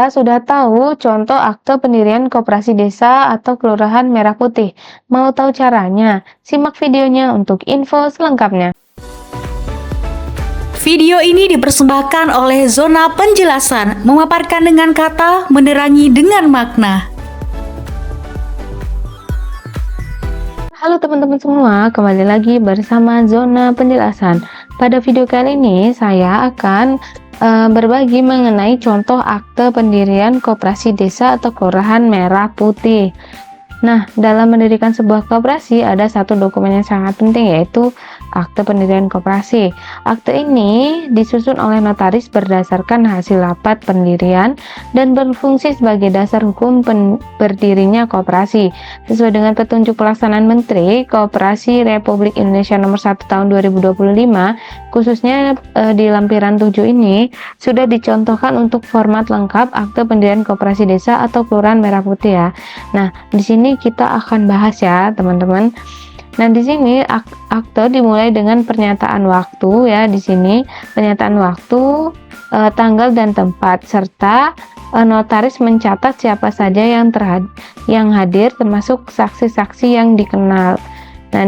Kita sudah tahu contoh akte pendirian koperasi desa atau kelurahan merah putih. Mau tahu caranya? Simak videonya untuk info selengkapnya. Video ini dipersembahkan oleh Zona Penjelasan, memaparkan dengan kata, menerangi dengan makna. Halo teman-teman semua, kembali lagi bersama Zona Penjelasan. Pada video kali ini saya akan berbagi mengenai contoh akte pendirian koperasi desa atau kelurahan merah putih. Nah, dalam mendirikan sebuah koperasi ada satu dokumen yang sangat penting, yaitu akte pendirian koperasi. Akte ini disusun oleh notaris berdasarkan hasil rapat pendirian dan berfungsi sebagai dasar hukum berdirinya koperasi. Sesuai dengan petunjuk pelaksanaan Menteri Koperasi Republik Indonesia Nomor 1 Tahun 2025, khususnya di lampiran 7 ini sudah dicontohkan untuk format lengkap akte pendirian koperasi desa atau kelurahan merah putih ya. Nah, di sini kita akan bahas ya, teman-teman. Nah, di sini akte dimulai dengan pernyataan waktu ya. Di sini pernyataan waktu, tanggal dan tempat, serta notaris mencatat siapa saja yang hadir termasuk saksi-saksi yang dikenal. Nah,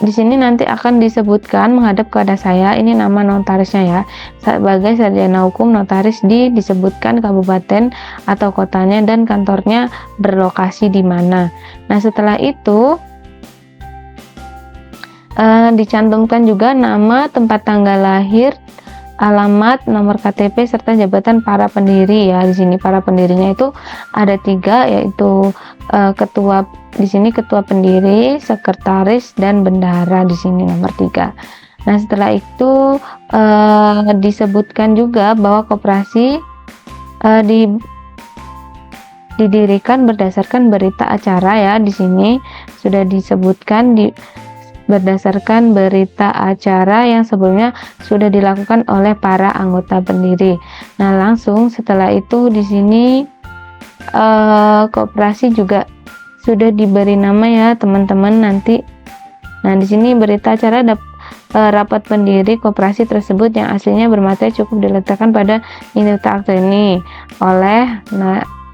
di sini nanti akan disebutkan menghadap kepada saya, ini nama notarisnya ya. Sebagai sarjana hukum, notaris disebutkan kabupaten atau kotanya dan kantornya berlokasi di mana. Nah, setelah itu dicantumkan juga nama, tempat tanggal lahir, alamat, nomor KTP serta jabatan para pendiri ya. Di sini para pendirinya itu ada 3, yaitu ketua, di sini ketua pendiri, sekretaris, dan bendahara, di sini nomor 3. Nah, setelah itu disebutkan juga bahwa koperasi didirikan berdasarkan berita acara ya. Di sini sudah disebutkan berdasarkan berita acara yang sebelumnya sudah dilakukan oleh para anggota pendiri. Nah, langsung setelah itu di sini koperasi juga sudah diberi nama ya, teman-teman nanti. Nah, di sini berita acara rapat pendiri koperasi tersebut yang aslinya bermateri cukup diletakkan pada nota akte ini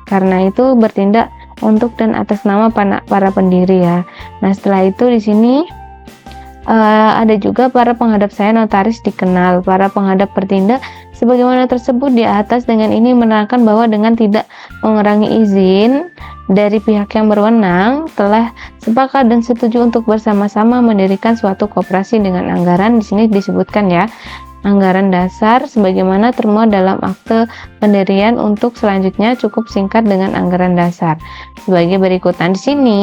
karena itu bertindak untuk dan atas nama para pendiri ya. Nah, setelah itu di sini ada juga para penghadap saya notaris dikenal. Para penghadap bertindak sebagaimana tersebut di atas. Dengan ini menerangkan bahwa dengan tidak mengurangi izin dari pihak yang berwenang telah sepakat dan setuju untuk bersama-sama mendirikan suatu koperasi dengan anggaran, di sini disebutkan ya, anggaran dasar sebagaimana termuat dalam akte pendirian. Untuk selanjutnya cukup singkat dengan anggaran dasar sebagai berikut. Nah, di sini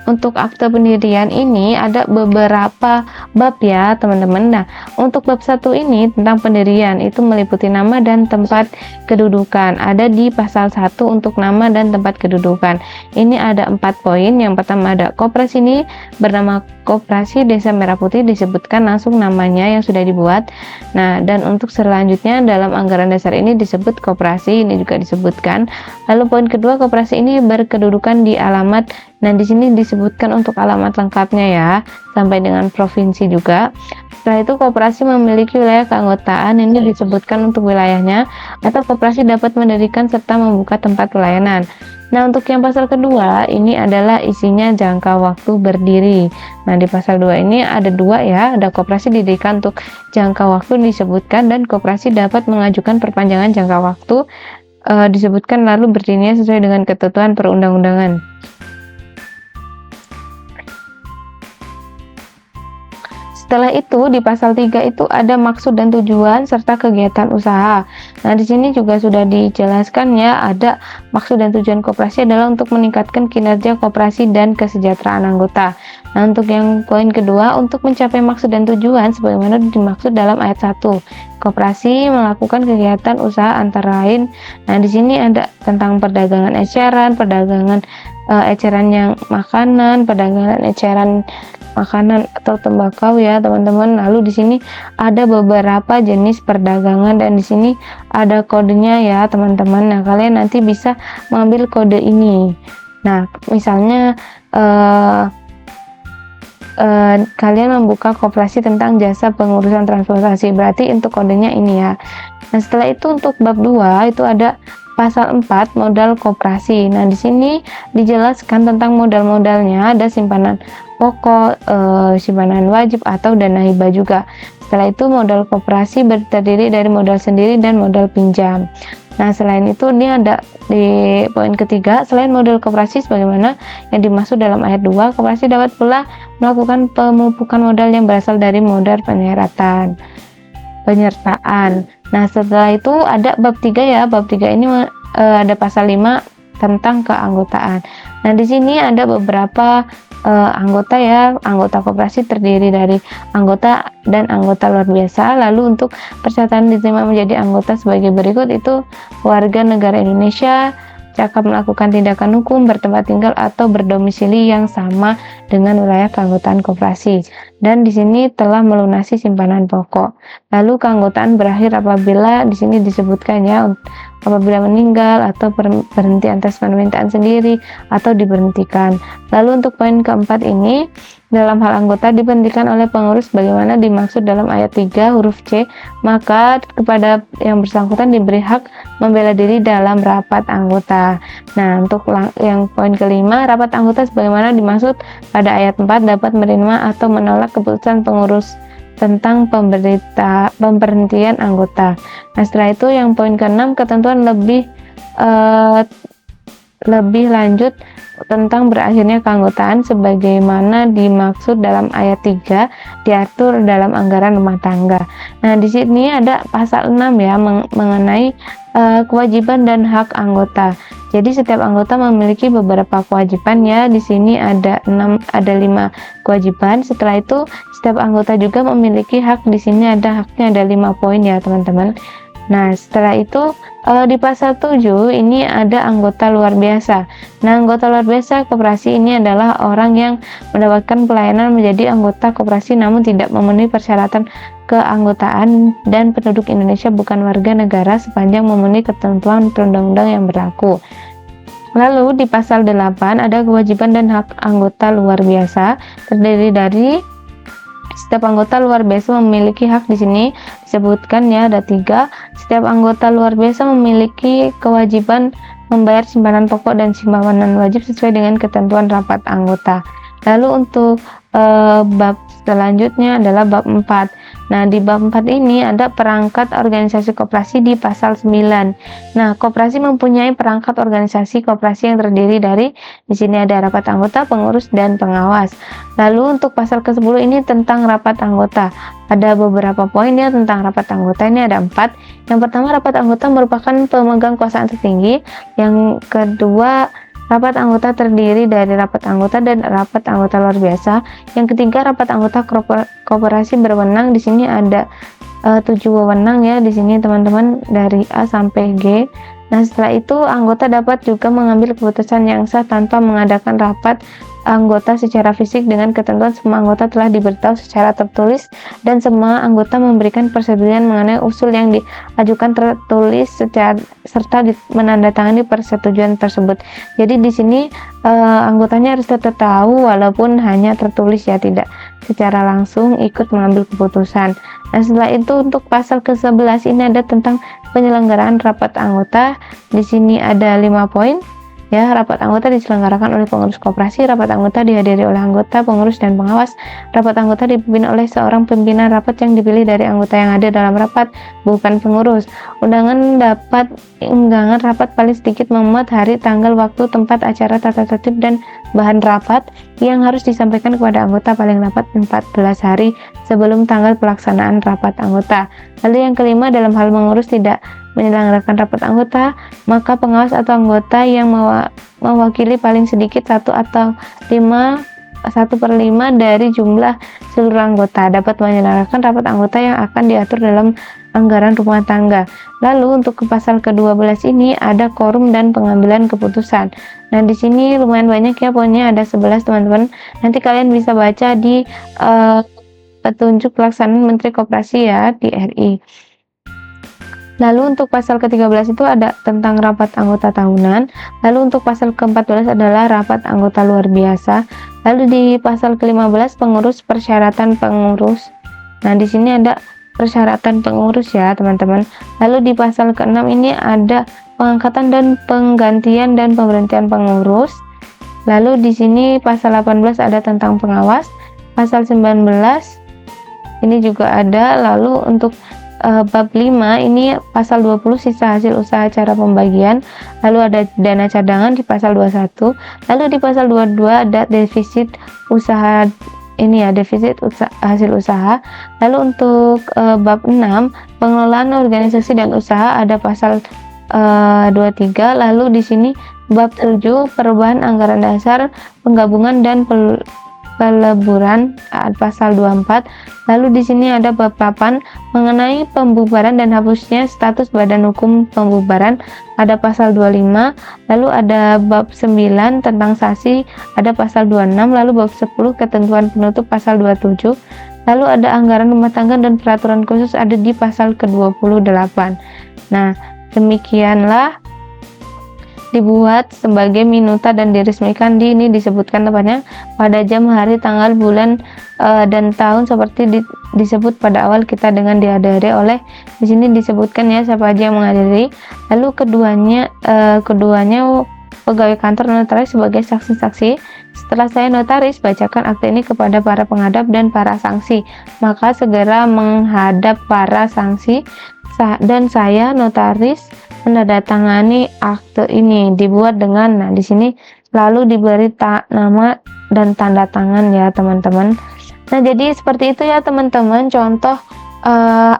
untuk akte pendirian ini ada beberapa bab ya, teman-teman. Nah, untuk bab 1 ini tentang pendirian itu meliputi nama dan tempat kedudukan. Ada di pasal 1 untuk nama dan tempat kedudukan. Ini ada 4 poin. Yang pertama ada koperasi ini bernama Koperasi Desa Merah Putih, disebutkan langsung namanya yang sudah dibuat. Nah, dan untuk selanjutnya dalam anggaran dasar ini disebut koperasi, ini juga disebutkan. Lalu poin kedua, koperasi ini berkedudukan di alamat. Nah, di sini disebutkan untuk alamat lengkapnya ya, sampai dengan provinsi juga. Setelah itu koperasi memiliki wilayah keanggotaan, ini disebutkan untuk wilayahnya, atau koperasi dapat mendirikan serta membuka tempat pelayanan. Nah, untuk yang pasal kedua ini adalah isinya jangka waktu berdiri. Nah, di pasal 2 ini ada 2 ya, ada koperasi didirikan untuk jangka waktu disebutkan, dan koperasi dapat mengajukan perpanjangan jangka waktu disebutkan, lalu berdirinya sesuai dengan ketentuan perundang-undangan. Setelah itu di pasal 3 itu ada maksud dan tujuan serta kegiatan usaha. Nah, di sini juga sudah dijelaskan ya, ada maksud dan tujuan koperasi adalah untuk meningkatkan kinerja koperasi dan kesejahteraan anggota. Nah, untuk yang poin kedua, untuk mencapai maksud dan tujuan sebagaimana dimaksud dalam ayat 1. Koperasi melakukan kegiatan usaha antara lain. Nah, di sini ada tentang perdagangan eceran, perdagangan eceran yang makanan, perdagangan eceran makanan atau tembakau ya, teman-teman. Lalu di sini ada beberapa jenis perdagangan dan di sini ada kodenya ya, teman-teman. Nah, kalian nanti bisa mengambil kode ini. Nah, misalnya kalian membuka koperasi tentang jasa pengurusan transportasi. Berarti untuk kodenya ini ya. Nah, setelah itu untuk bab 2 itu ada pasal 4 modal koperasi. Nah, di sini dijelaskan tentang modal-modalnya, ada simpanan pokok, simpanan wajib atau dana hibah juga. Setelah itu modal koperasi terdiri dari modal sendiri dan modal pinjam. Nah, selain itu ini ada di poin ketiga, selain modal koperasi sebagaimana yang dimaksud dalam ayat 2, koperasi dapat pula melakukan pemupukan modal yang berasal dari modal penyertaan. Nah, setelah itu ada bab 3 ya. Bab 3 ini ada pasal 5 tentang keanggotaan. Nah, di sini ada beberapa anggota ya. Anggota koperasi terdiri dari anggota dan anggota luar biasa. Lalu untuk persyaratan diterima menjadi anggota sebagai berikut, itu warga negara Indonesia, cakap melakukan tindakan hukum, bertempat tinggal atau berdomisili yang sama dengan wilayah keanggotaan koperasi, dan di sini telah melunasi simpanan pokok. Lalu keanggotaan berakhir apabila di sini disebutkan ya, apabila meninggal atau berhenti atas permintaan sendiri atau diberhentikan. Lalu untuk poin keempat ini, dalam hal anggota diberhentikan oleh pengurus bagaimana dimaksud dalam ayat 3 huruf C, maka kepada yang bersangkutan diberi hak membela diri dalam rapat anggota. Nah, untuk yang poin kelima, rapat anggota sebagaimana dimaksud pada ayat 4 dapat menerima atau menolak keputusan pengurus tentang pemberhentian anggota. Nah, setelah itu yang poin ke-6, ketentuan lebih lanjut tentang berakhirnya keanggotaan sebagaimana dimaksud dalam ayat 3 diatur dalam anggaran rumah tangga. Nah, di sini ada pasal 6 ya, mengenai kewajiban dan hak anggota. Jadi setiap anggota memiliki beberapa kewajiban ya. Di sini ada 5 kewajiban. Setelah itu setiap anggota juga memiliki hak. Di sini ada haknya, ada 5 poin ya, teman-teman. Nah, setelah itu di pasal 7 ini ada anggota luar biasa. Nah, anggota luar biasa koperasi ini adalah orang yang mendapatkan pelayanan menjadi anggota koperasi namun tidak memenuhi persyaratan keanggotaan dan penduduk Indonesia bukan warga negara sepanjang memenuhi ketentuan perundang-undang yang berlaku. Lalu di pasal 8 ada kewajiban dan hak anggota luar biasa, terdiri dari setiap anggota luar biasa memiliki hak. Di sini disebutkan ya, ada 3. Setiap anggota luar biasa memiliki kewajiban membayar simpanan pokok dan simpanan wajib sesuai dengan ketentuan rapat anggota. Lalu untuk bab selanjutnya adalah bab 4. Nah, di bab 4 ini ada perangkat organisasi koperasi di pasal 9. Nah, koperasi mempunyai perangkat organisasi koperasi yang terdiri dari, di sini ada rapat anggota, pengurus, dan pengawas. Lalu untuk pasal ke-10 ini tentang rapat anggota. Ada beberapa poin ya tentang rapat anggota, ini ada 4. Yang pertama, rapat anggota merupakan pemegang kekuasaan tertinggi. Yang kedua, rapat anggota terdiri dari rapat anggota dan rapat anggota luar biasa. Yang ketiga, rapat anggota koperasi berwenang. Di sini ada 7 wewenang ya, di sini teman-teman dari A sampai G. Nah, setelah itu anggota dapat juga mengambil keputusan yang sah tanpa mengadakan rapat anggota secara fisik dengan ketentuan semua anggota telah diberitahu secara tertulis dan semua anggota memberikan persetujuan mengenai usul yang diajukan tertulis serta menandatangani persetujuan tersebut. Jadi di sini anggotanya harus tetap tahu walaupun hanya tertulis ya, tidak secara langsung ikut mengambil keputusan. Nah, setelah itu untuk pasal ke-11 ini ada tentang penyelenggaraan rapat anggota. Di sini ada 5 poin. Ya, rapat anggota diselenggarakan oleh pengurus koperasi, rapat anggota dihadiri oleh anggota, pengurus, dan pengawas. Rapat anggota dipimpin oleh seorang pimpinan rapat yang dipilih dari anggota yang ada dalam rapat, bukan pengurus. Undangan rapat paling sedikit memuat hari, tanggal, waktu, tempat acara, tata tertib, dan bahan rapat yang harus disampaikan kepada anggota paling lambat 14 hari sebelum tanggal pelaksanaan rapat anggota. Lalu yang kelima, dalam hal mengurus tidak menyelenggarakan rapat anggota, maka pengawas atau anggota yang mewakili paling sedikit 1/5 dari jumlah seluruh anggota dapat menyelenggarakan rapat anggota yang akan diatur dalam anggaran rumah tangga. Lalu untuk ke pasal ke-12 ini ada quorum dan pengambilan keputusan. Nah, di sini lumayan banyak ya, poinnya ada 11 teman-teman. Nanti kalian bisa baca di petunjuk pelaksanaan Menteri Koperasi ya di RI. Lalu untuk pasal ke-13 itu ada tentang rapat anggota tahunan. Lalu untuk pasal ke-14 adalah rapat anggota luar biasa. Lalu di pasal ke-15 pengurus persyaratan pengurus. Nah, di sini ada persyaratan pengurus ya, teman-teman. Lalu di pasal ke-6 ini ada pengangkatan dan penggantian dan pemberhentian pengurus. Lalu di sini pasal 18 ada tentang pengawas. Pasal 19 ini juga ada. Lalu untuk bab 5 ini pasal 20 sisa hasil usaha cara pembagian. Lalu ada dana cadangan di pasal 21. Lalu di pasal 22 ada defisit usaha, ini ya, defisit hasil usaha. Lalu untuk bab 6 pengelolaan organisasi dan usaha ada pasal 23. Lalu di sini bab 7 perubahan anggaran dasar, penggabungan dan peleburan pasal 24. Lalu di sini ada bab 8 mengenai pembubaran dan hapusnya status badan hukum pembubaran ada pasal 25. Lalu ada bab 9 tentang saksi ada pasal 26. Lalu bab 10 ketentuan penutup pasal 27. Lalu ada anggaran rumah tangga dan peraturan khusus ada di pasal ke-28. Nah, demikianlah dibuat sebagai minuta dan diresmikan di ini disebutkan tepatnya pada jam, hari, tanggal, bulan dan tahun seperti disebut pada awal kita dengan dihadiri oleh, di sini disebutkan ya siapa aja yang menghadiri. Lalu keduanya pegawai kantor notaris sebagai saksi-saksi. Setelah saya notaris bacakan akte ini kepada para penghadap dan para saksi, maka segera menghadap para saksi dan saya notaris menandatangani akte ini dibuat dengan, nah di sini lalu diberi nama dan tanda tangan ya teman-teman. Nah, jadi seperti itu ya teman-teman contoh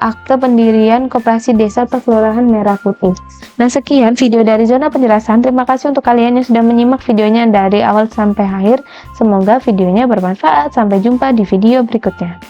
akte pendirian Koperasi Desa atau Kelurahan Merah Putih. Nah, sekian video dari Zona Penjelasan. Terima kasih untuk kalian yang sudah menyimak videonya dari awal sampai akhir. Semoga videonya bermanfaat. Sampai jumpa di video berikutnya.